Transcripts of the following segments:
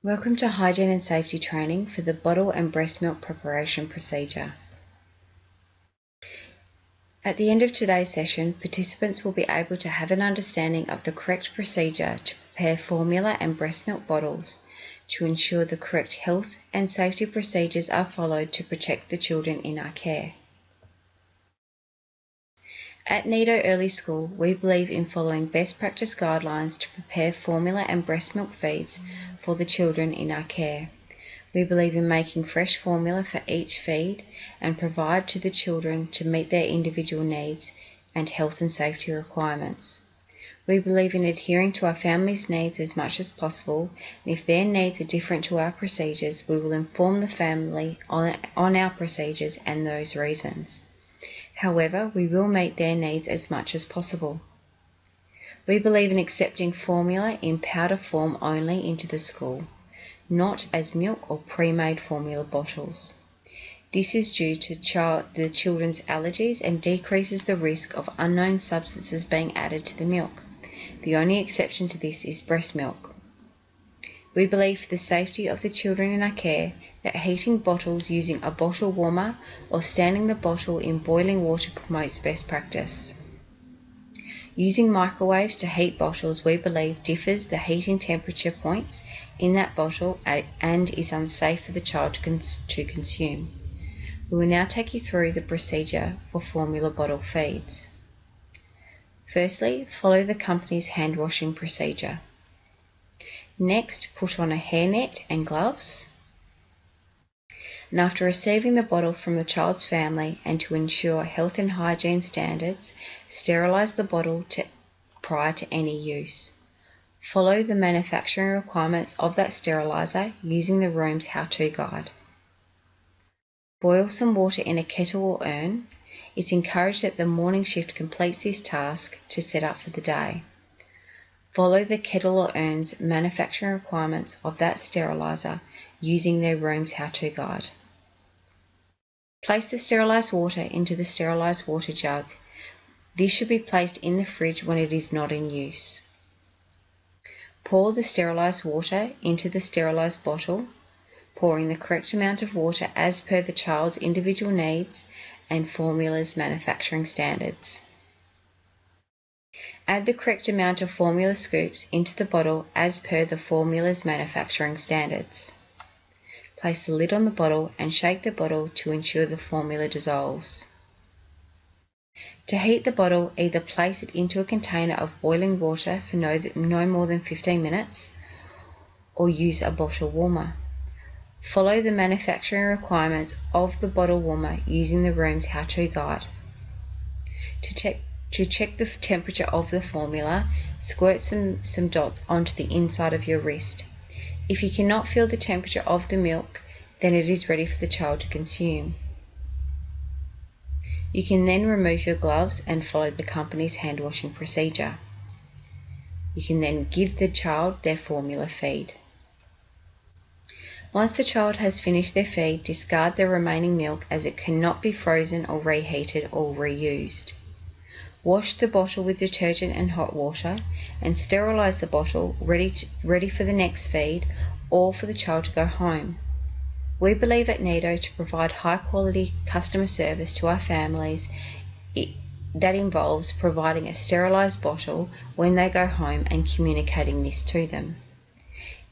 Welcome to Hygiene and Safety Training for the Bottle and Breast Milk Preparation Procedure. At the end of today's session, participants will be able to have an understanding of the correct procedure to prepare formula and breast milk bottles to ensure the correct health and safety procedures are followed to protect the children in our care. At Nido Early School, we believe in following best practice guidelines to prepare formula and breast milk feeds for the children in our care. We believe in making fresh formula for each feed and provide to the children to meet their individual needs and health and safety requirements. We believe in adhering to our family's needs as much as possible, and if their needs are different to our procedures, we will inform the family on our procedures and those reasons. However, we will meet their needs as much as possible. We believe in accepting formula in powder form only into the school, not as milk or pre-made formula bottles. This is due to the children's allergies and decreases the risk of unknown substances being added to the milk. The only exception to this is breast milk. We believe for the safety of the children in our care that heating bottles using a bottle warmer or standing the bottle in boiling water promotes best practice. Using microwaves to heat bottles, we believe, differs the heating temperature points in that bottle and is unsafe for the child to consume. We will now take you through the procedure for formula bottle feeds. Firstly, follow the company's hand washing procedure. Next, put on a hairnet and gloves. And after receiving the bottle from the child's family and to ensure health and hygiene standards, sterilise the bottle prior to any use. Follow the manufacturing requirements of that steriliser using the room's how-to guide. Boil some water in a kettle or urn. It's encouraged that the morning shift completes this task to set up for the day. Follow the kettle or urn's manufacturing requirements of that steriliser using their room's how-to guide. Place the sterilised water into the sterilised water jug. This should be placed in the fridge when it is not in use. Pour the sterilised water into the sterilised bottle, pouring the correct amount of water as per the child's individual needs and formula's manufacturing standards. Add the correct amount of formula scoops into the bottle as per the formula's manufacturing standards. Place the lid on the bottle and shake the bottle to ensure the formula dissolves. To heat the bottle, either place it into a container of boiling water for no more than 15 minutes or use a bottle warmer. Follow the manufacturing requirements of the bottle warmer using the room's how-to guide. To check the temperature of the formula, squirt some dots onto the inside of your wrist. If you cannot feel the temperature of the milk, then it is ready for the child to consume. You can then remove your gloves and follow the company's hand washing procedure. You can then give the child their formula feed. Once the child has finished their feed, discard the remaining milk as it cannot be frozen or reheated or reused. Wash the bottle with detergent and hot water and sterilise the bottle ready for the next feed or for the child to go home. We believe at Nido to provide high quality customer service to our families that involves providing a sterilised bottle when they go home and communicating this to them.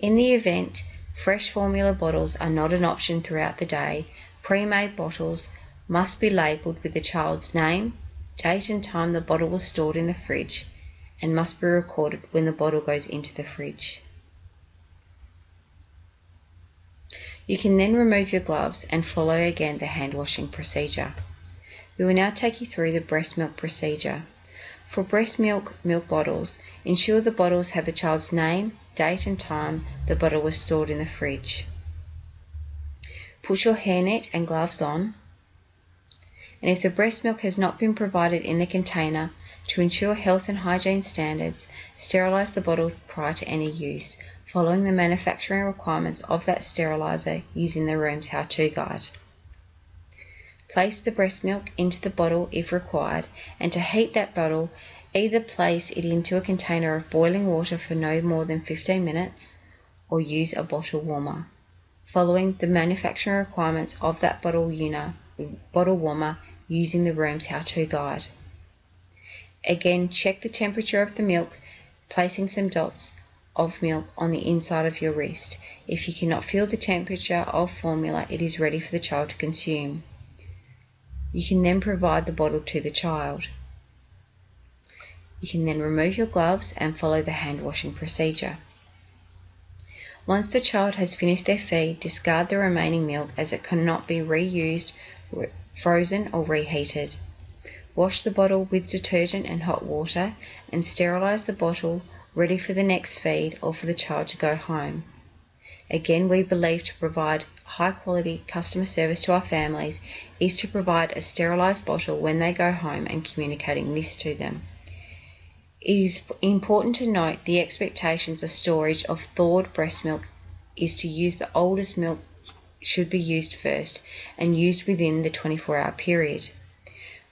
In the event fresh formula bottles are not an option throughout the day, pre-made bottles must be labelled with the child's name, date and time the bottle was stored in the fridge, and must be recorded when the bottle goes into the fridge. You can then remove your gloves and follow again the hand washing procedure. We will now take you through the breast milk procedure. For breast milk bottles, ensure the bottles have the child's name, date and time the bottle was stored in the fridge. Put your hairnet and gloves on. And if the breast milk has not been provided in a container, to ensure health and hygiene standards, sterilise the bottle prior to any use, following the manufacturing requirements of that steriliser using the room's how-to guide. Place the breast milk into the bottle if required, and to heat that bottle, either place it into a container of boiling water for no more than 15 minutes or use a bottle warmer, following the manufacturer requirements of that bottle warmer using the room's how-to guide. Again, check the temperature of the milk, placing some dots of milk on the inside of your wrist. If you cannot feel the temperature of formula, it is ready for the child to consume. You can then provide the bottle to the child. You can then remove your gloves and follow the hand washing procedure. Once the child has finished their feed, discard the remaining milk as it cannot be reused, frozen or reheated. Wash the bottle with detergent and hot water and sterilize the bottle, ready for the next feed or for the child to go home. Again, we believe to provide high quality customer service to our families is to provide a sterilized bottle when they go home and communicating this to them. It is important to note the expectations of storage of thawed breast milk is to use the oldest milk should be used first and used within the 24-hour period.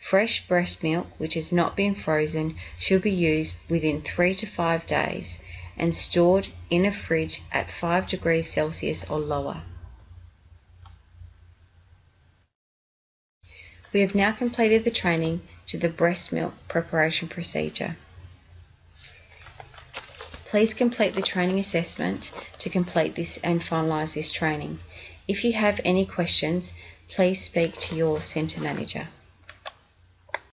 Fresh breast milk, which has not been frozen, should be used within 3 to 5 days and stored in a fridge at 5 degrees Celsius or lower. We have now completed the training to the breast milk preparation procedure. Please complete the training assessment to complete this and finalise this training. If you have any questions, please speak to your centre manager.